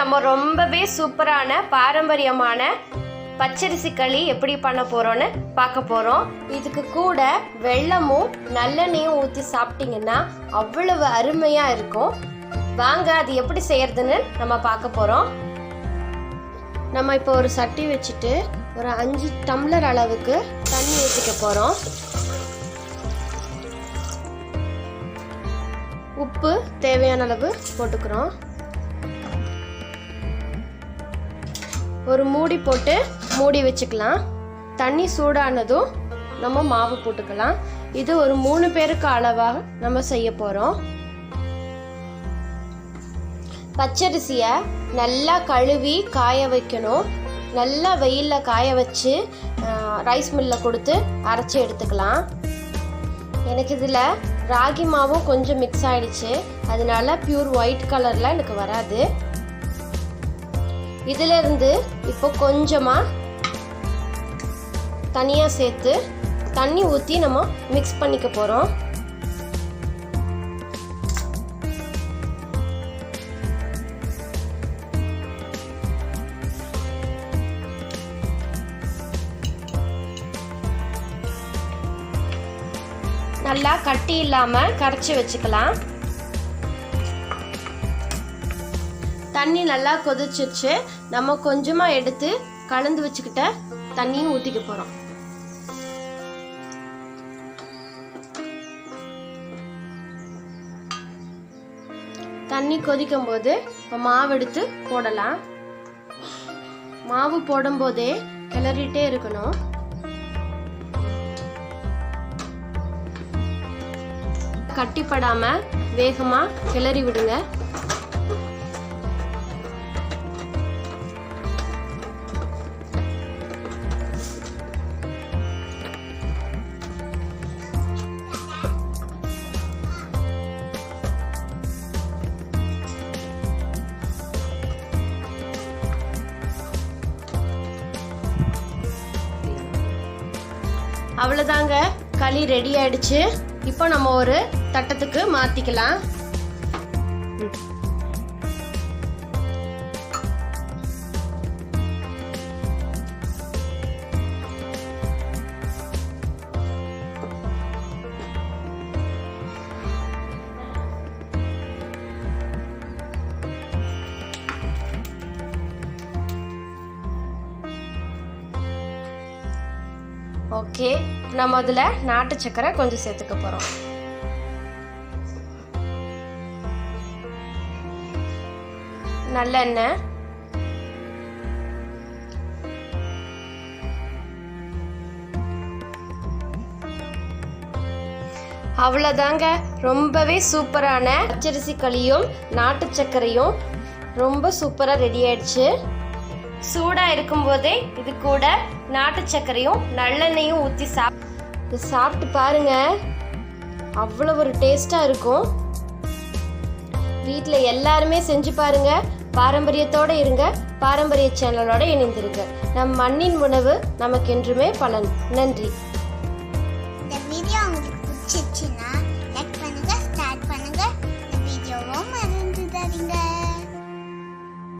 நம்ம ரொம்பவே சூப்பரான பாரம்பரியமான பச்சரிசி களி எப்படி பண்ண போறோம்னு பார்க்க போறோம். இதுக்கு கூட வெல்லமும் நல்லெண்ணெயும் ஊற்றி சாப்பிட்டீங்கன்னா அவ்வளவு அருமையா இருக்கும். வாங்க அது எப்படி செய்யறதுன்னு நம்ம பார்க்க போறோம். நம்ம இப்போ ஒரு சட்டி வச்சுட்டு ஒரு 5 டம்ளர் அளவுக்கு தண்ணி ஊற்றிக்க போறோம். உப்பு தேவையான அளவு போட்டுக்கிறோம். ஒரு மூடி போட்டு மூடி வச்சுக்கலாம். தண்ணி சூடானதும் நம்ம மாவு போட்டுக்கலாம். இது ஒரு 3 பேருக்கு அளவாக நம்ம செய்ய போகிறோம். பச்சரிசியை நல்லா கழுவி காய வைக்கணும். நல்லா வெயிலில் காய வச்சு ரைஸ் மில்லில் கொடுத்து அரைச்சி எடுத்துக்கலாம். எனக்கு இதில் ராகி மாவும் கொஞ்சம் மிக்ஸ் ஆகிடுச்சு, அதனால பியூர் ஒயிட் கலரில் எனக்கு வராது. இதிலிருந்து இப்போ கொஞ்சமாக தனியாக சேர்த்து தண்ணி ஊற்றி நம்ம மிக்ஸ் பண்ணிக்க போகிறோம். நல்லா கட்டி இல்லாமல் கரைச்சி வச்சுக்கலாம். தண்ணி நல்லா கொதிச்சிருச்சு. நம்ம கொஞ்சமாக எடுத்து கலந்து வச்சுக்கிட்ட தண்ணியும் ஊற்றிக்க போகிறோம். தண்ணி கொதிக்கும் போது மாவு எடுத்து போடலாம். மாவு போடும்போதே கிளறிட்டே இருக்கணும். கட்டிப்படாம வேகமா கிளறி விடுங்க. அவ்வளோதாங்க, களி ரெடி ஆயிடுச்சு. இப்போ நம்ம ஒரு தட்டத்துக்கு மாத்திக்கலாம். ஓகே, நம்ம அதில் நாட்டு சக்கரை கொஞ்சம் சேர்த்துக்க போகிறோம். நல்லெண்ணெய், அவ்வளோதாங்க. ரொம்பவே சூப்பரான பச்சரிசி களியும் நாட்டு சர்க்கரையும் ரொம்ப சூப்பராக ரெடி ஆயிடுச்சு. சூடாக இருக்கும்போதே இது கூட நாட்டு சர்க்கரையும் நல்லெண்ணெயும் ஊற்றி சாப்பிட்டு பாருங்க, அவ்வளோ ஒரு டேஸ்டாக இருக்கும். வீட்டில் எல்லாருமே செஞ்சு பாருங்க. பாரம்பரியத்தோடு இருங்க, பாரம்பரிய சேனலோட இணைந்திருங்க. நம் மண்ணின் உணவு நமக்கென்றுமே பலன். நன்றி.